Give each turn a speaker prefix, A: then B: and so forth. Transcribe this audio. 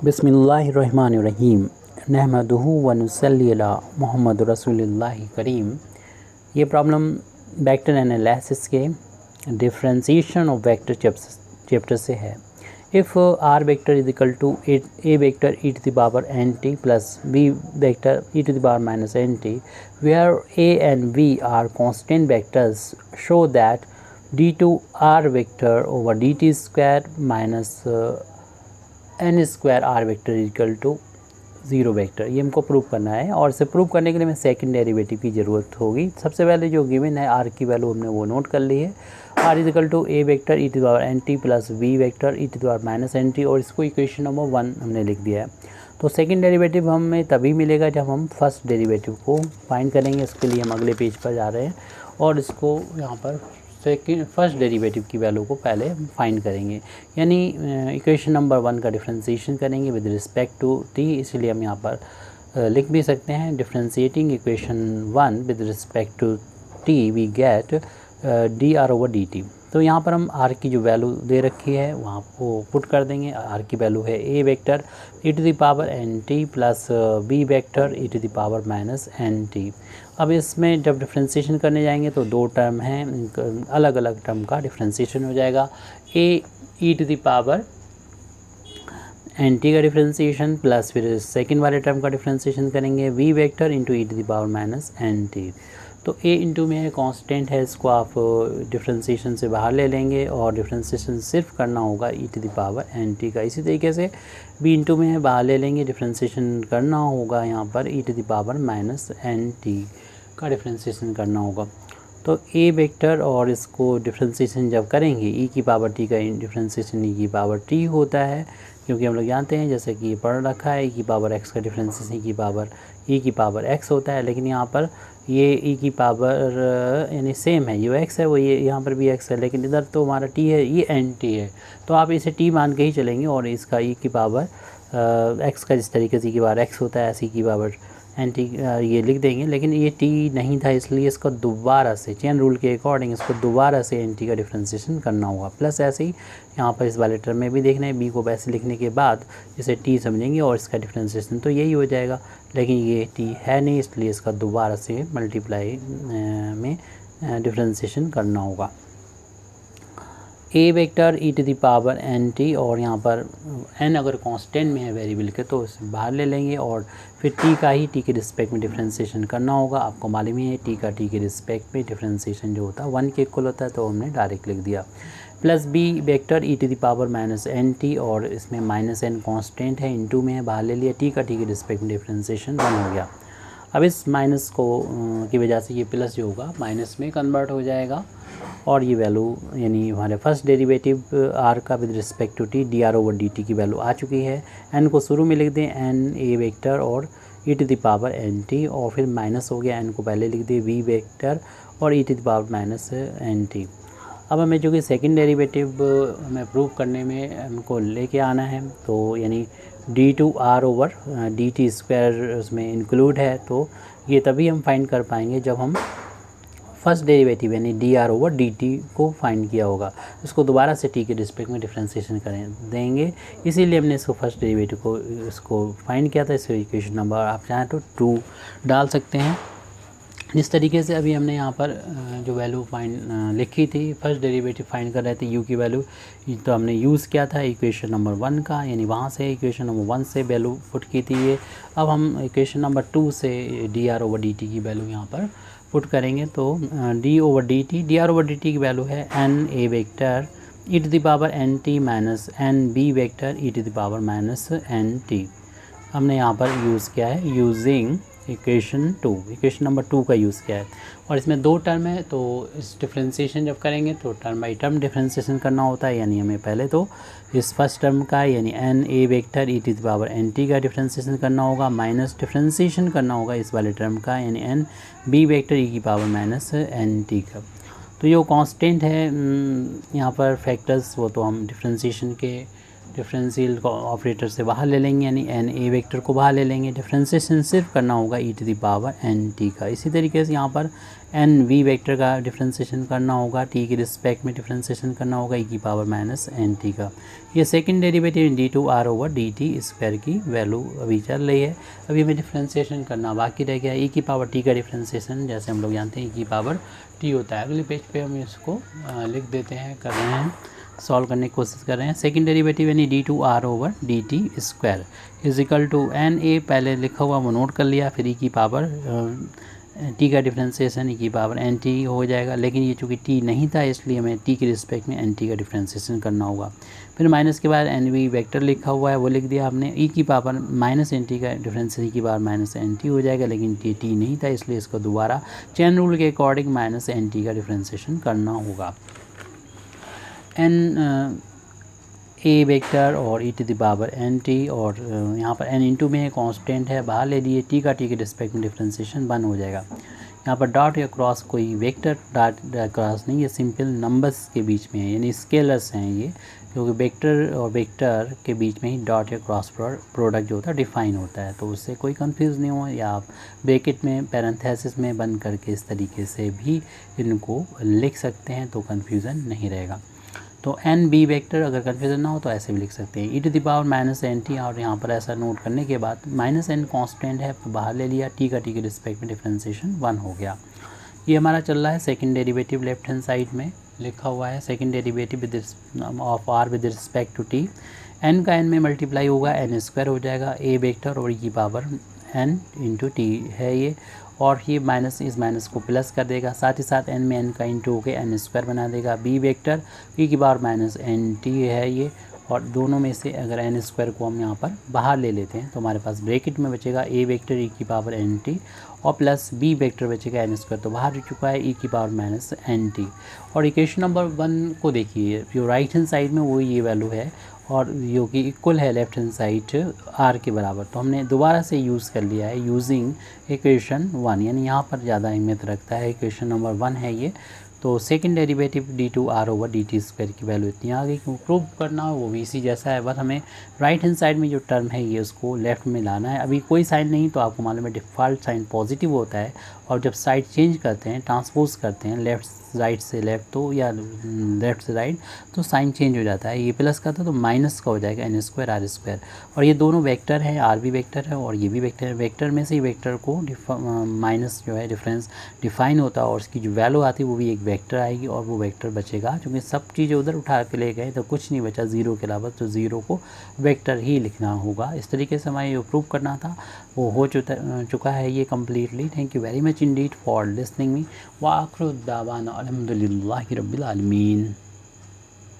A: बिस्मिल्लाहिर्रहमानिर्रहीम नहमदुहु व नुसल्ली अला मुहम्मद रसूलिल्लाहि करीम। ये प्रॉब्लम वेक्टर एनालिसिस के डिफरेंशिएशन ऑफ वेक्टर चैप्टर से है। If R vector is equal to A vector E to the power N T plus B vector E to the power minus N T where A and B are constant vectors show that D two R vector over D T square minus N square R vector equal to zero vector. ये हमको prove करना है और इसे prove करने के लिए हमें सेकंड डेरिवेटिव की ज़रूरत होगी। सबसे पहले जो गिवन है आर की वैल्यू हमने वो नोट कर ली है। R is equal to A vector E to the power N T plus B vector E to the power minus N T और इसको इक्वेशन नंबर 1 हमने लिख दिया है। तो सेकंड डेरिवेटिव हमें तभी मिलेगा जब हम फर्स्ट डेरिवेटिव को फाइंड करेंगे। इसके लिए हम अगले पेज पर जा रहे हैं और इसको यहाँ पर फर्स्ट डेरिवेटिव की वैल्यू को पहले फाइंड करेंगे, यानी इक्वेशन नंबर 1 का डिफरेंशिएशन करेंगे विद रिस्पेक्ट टू टी। इसलिए हम यहाँ पर लिख भी सकते हैं differentiating equation 1 with respect to T we get D R over D T. तो यहाँ पर हम आर की जो वैल्यू दे रखी है वहाँ को पुट कर देंगे। आर की वैल्यू है A vector E to the power N T plus B vector E to the power minus N T. अब इसमें जब डिफ्रेंशिएशन करने जाएंगे तो दो टर्म हैं, अलग अलग टर्म का डिफ्रेंशिएशन हो जाएगा। A E to the power N T का डिफ्रेंशिएशन प्लस फिर सेकेंड वाले टर्म का डिफ्रेंशिएशन करेंगे V vector into E to the power minus N T. तो ए इंटू में है कांस्टेंट है, इसको आप डिफ्रेंशिएशन से बाहर ले लेंगे और डिफ्रेंशिएशन सिर्फ करना होगा E to the power N T का। इसी तरीके से बी इंटू में है बाहर ले लेंगे, डिफ्रेंशिएशन करना होगा यहाँ पर E to the power minus N T का डिफ्रेंशिएशन करना होगा। तो ए वेक्टर और इसको डिफ्रेंशिएशन जब करेंगे ई की पावर टी का डिफ्रेंशिएशन ई की पावर टी होता है, क्योंकि हम लोग जानते हैं जैसे कि ये पढ़ रखा है ई की पावर एक्स का डिफ्रेंशिएशन ई की पावर एक्स होता है। लेकिन यहाँ पर ये ई की पावर यानी सेम है, ये एक्स है वो ये यहाँ पर भी एक्स है, लेकिन इधर तो हमारा टी है ये एन टी है। तो आप इसे टी मान के ही चलेंगे और इसका ई की पावर एक्स का जिस तरीके से ई की पावर एक्स होता है ऐसी की पावर एन टी ये लिख देंगे। लेकिन ये टी नहीं था इसलिए इसको दोबारा से चेन रूल के अकॉर्डिंग इसको दोबारा से एन टी का डिफ्रेंशिएशन करना होगा। प्लस ऐसे ही यहाँ पर इस वाले टर्म में भी देखना है, बी को वैसे लिखने के बाद इसे टी समझेंगे और इसका डिफ्रेंशिएशन तो यही हो जाएगा। लेकिन ये टी है नहीं इसलिए इसका दोबारा से मल्टीप्लाई में डिफ्रेंशिएशन करना होगा। A vector E to the power N T और यहाँ पर एन अगर कांस्टेंट में है वेरिएबल के तो इसे बाहर ले लेंगे और फिर टी के रिस्पेक्ट में डिफ्रेंशिएशन करना होगा। आपको मालूम ही है टी के रिस्पेक्ट में डिफ्रेंशिएशन जो होता है 1 के इक्वल होता है, तो हमने डायरेक्ट लिख दिया। Plus B vector E to the power minus N T और इसमें माइनस एन कॉन्स्टेंट है, इंटू में है बाहर ले लिया, टी के रिस्पेक्ट में डिफ्रेंशिएशन 1 हो गया। अब इस माइनस को की वजह से ये प्लस जो होगा माइनस में कन्वर्ट हो जाएगा और ये वैल्यू यानी हमारे फर्स्ट डेरिवेटिव आर का with respect to T D R over D T की वैल्यू आ चुकी है। एन को शुरू में लिख दें एन ए वेक्टर और E to the power N T और फिर माइनस हो गया, एन को पहले लिख दें वी वेक्टर और E to the power minus N T. अब हमें जो कि सेकेंड डेरिवेटिव हमें प्रूव करने में हमको लेके आना है, तो यानी D two R over D T square उसमें इंक्लूड है। तो ये तभी हम फाइंड कर पाएंगे जब हम फर्स्ट डेरिवेटिव यानी D R over D T को फाइंड किया होगा। इसको दोबारा से टी के रिस्पेक्ट में डिफ्रेंशिएशन करें देंगे, इसीलिए हमने इसको फर्स्ट डेरिवेटिव को इसको फाइंड किया था। इसको इक्वेशन नंबर आप चाहें तो 2 डाल सकते हैं। जिस तरीके से अभी हमने यहाँ पर जो वैल्यू फाइंड लिखी थी, फर्स्ट डेरिवेटिव फाइंड कर रहे थे यू की वैल्यू, तो हमने यूज़ किया था इक्वेशन नंबर 1 का, यानी वहाँ से इक्वेशन नंबर 1 से वैल्यू पुट की थी ये। अब हम इक्वेशन नंबर 2 से D R over D T की वैल्यू यहाँ पर पुट करेंगे। तो D R over D T की वैल्यू है N A vector E to the power N T minus N B vector E to the power minus N T. हमने यहाँ पर यूज़ किया है यूजिंग इक्वेशन नंबर 2 का यूज़ किया है। और इसमें 2 टर्म है, तो इस डिफ्रेंशिएशन जब करेंगे तो टर्म बाई टर्म डिफ्रेंशिएशन करना होता है। यानी हमें पहले तो इस फर्स्ट टर्म का यानी N A vector E to the power N T का डिफ्रेंशिएशन करना होगा, माइनस डिफ्रेंशिएशन करना होगा इस वाले टर्म का यानी एन बी वेक्टर ई की पावर माइनस एन टी का। तो ये कांस्टेंट है यहाँ पर फैक्टर्स, वो तो हम डिफ्रेंशिएशन के डिफरेंशियल ऑपरेटर से बाहर ले लेंगे, यानी एन ए वेक्टर को बाहर ले लेंगे। डिफरेंशिएशन सिर्फ करना होगा E to the power N T का। इसी तरीके से यहाँ पर एन वी वेक्टर का डिफरेंशिएशन करना होगा, टी के रिस्पेक्ट में डिफरेंशिएशन करना होगा ई की पावर माइनस एन टी का। ये second derivative D two R over D T square की वैल्यू अभी चल रही है। अभी हमें डिफरेंशिएशन करना बाकी रह गया। ई की पावर टी का डिफरेंशिएशन जैसे हम लोग जानते हैं ई की पावर टी होता है। अगले पेज पे हम इसको लिख देते हैं, कर रहे हैं, सॉल्व करने की कोशिश कर रहे हैं। सेकंड डेरिवेटिव यानी D two R over D T square is equal to N A पहले लिखा हुआ वो नोट कर लिया, फिर ई की पावर टी का डिफरेंशिएशन ई की पावर एन टी हो जाएगा। लेकिन ये चूँकि टी नहीं था इसलिए हमें टी के रिस्पेक्ट में एन टी का डिफरेंशिएशन करना होगा। फिर माइनस के बाद एन वी वेक्टर लिखा हुआ है वो लिख दिया आपने। ई की पावर माइनस एन टी का डिफरेंशिएशन ई की पावर माइनस एन टी हो जाएगा, लेकिन टी नहीं था इसलिए इसको दोबारा चेन रूल के अकॉर्डिंग माइनस एन टी का डिफरेंशिएशन करना होगा। एन ए वेक्टर और E to the power N T, और यहाँ पर एन इंटू में कांस्टेंट है बाहर ले लिए, टी का टी के रिस्पेक्ट में डिफरेंशिएशन 1 हो जाएगा। यहाँ पर डॉट या क्रॉस कोई वेक्टर डॉट क्रॉस नहीं, ये सिंपल नंबर्स के बीच में है, यानी स्केलर्स हैं ये, क्योंकि वेक्टर और वेक्टर के बीच में ही डॉट या क्रॉस प्रोडक्ट जो होता है डिफाइन होता है। तो उससे कोई कंफ्यूज नहीं हो, या आप ब्रैकेट में पैरेंथेसिस में बंद करके इस तरीके से भी इनको लिख सकते हैं तो कन्फ्यूज़न नहीं रहेगा। तो एन बी वेक्टर अगर कन्फ्यूजन ना हो तो ऐसे भी लिख सकते हैं, E to the power minus N T, और यहाँ पर ऐसा नोट करने के बाद माइनस एन कॉन्स्टेंट है तो बाहर ले लिया, टी का टी के रिस्पेक्ट में डिफरेंशिएशन 1 हो गया। ये हमारा चल रहा है second derivative left hand side में लिखा हुआ है, second derivative with of R with respect to T. N का एन में मल्टीप्लाई होगा, एन स्क्वायर हो जाएगा, ए वेक्टर और ई की पावर एन इंटू टी है ये, और ये माइनस इस माइनस को प्लस कर देगा, साथ ही साथ एन में एन का इंटू होकर एन स्क्वायर बना देगा। बी वेक्टर ई की पावर माइनस एन टी है ये, और दोनों में से अगर एन स्क्वायर को हम यहाँ पर बाहर ले लेते हैं तो हमारे पास ब्रैकेट में बचेगा ए वेक्टर ई की पावर एन टी और प्लस बी वेक्टर बचेगा एन स्क्वायर, तो बाहर चुका है ई की पावर माइनस एन टी। और इक्वेशन नंबर 1 को देखिए, जो राइट हैंड साइड में वो ये वैल्यू है और जो कि इक्वल है लेफ्ट हैंड साइड आर के बराबर, तो हमने दोबारा से यूज़ कर लिया है यूजिंग इक्वेशन 1, यानी यहाँ पर ज़्यादा अहमियत रखता है। इक्वेशन नंबर 1 है ये। तो second derivative D two R over D T square की वैल्यू इतनी आ गई, क्यों प्रूव करना हो वो भी इसी जैसा है, बस हमें राइट हैंड साइड में जो टर्म है ये उसको लेफ्ट में लाना है। अभी कोई साइन नहीं तो आपको मालूम है डिफ़ॉल्ट साइन पॉजिटिव होता है, और जब साइड चेंज करते हैं ट्रांसपोज करते हैं लेफ़्ट राइट से लेफ़्ट तो या लेफ़्ट से राइट तो साइन चेंज हो जाता है, ये प्लस का था तो माइनस का हो जाएगा एन स्क्वायर आर स्क्वायर। और ये दोनों वेक्टर हैं, आर भी वेक्टर है और ये भी वेक्टर है। वेक्टर में से ही वेक्टर को माइनस जो है डिफरेंस डिफाइन होता है और उसकी जो वैल्यू आती है वो भी एक वेक्टर आएगी और वो वेक्टर बचेगा, क्योंकि सब चीज़ें उधर उठा के ले गए तो कुछ नहीं बचा ज़ीरो के अलावा, तो ज़ीरो को वेक्टर ही लिखना होगा। इस तरीके से हमें जो प्रूव करना था वो हो चुका है ये completely. Thank you very much Indeed for listening me. व आखिर दावाना अल्हम्दुलिल्लाहि रब्बिल आलमीन।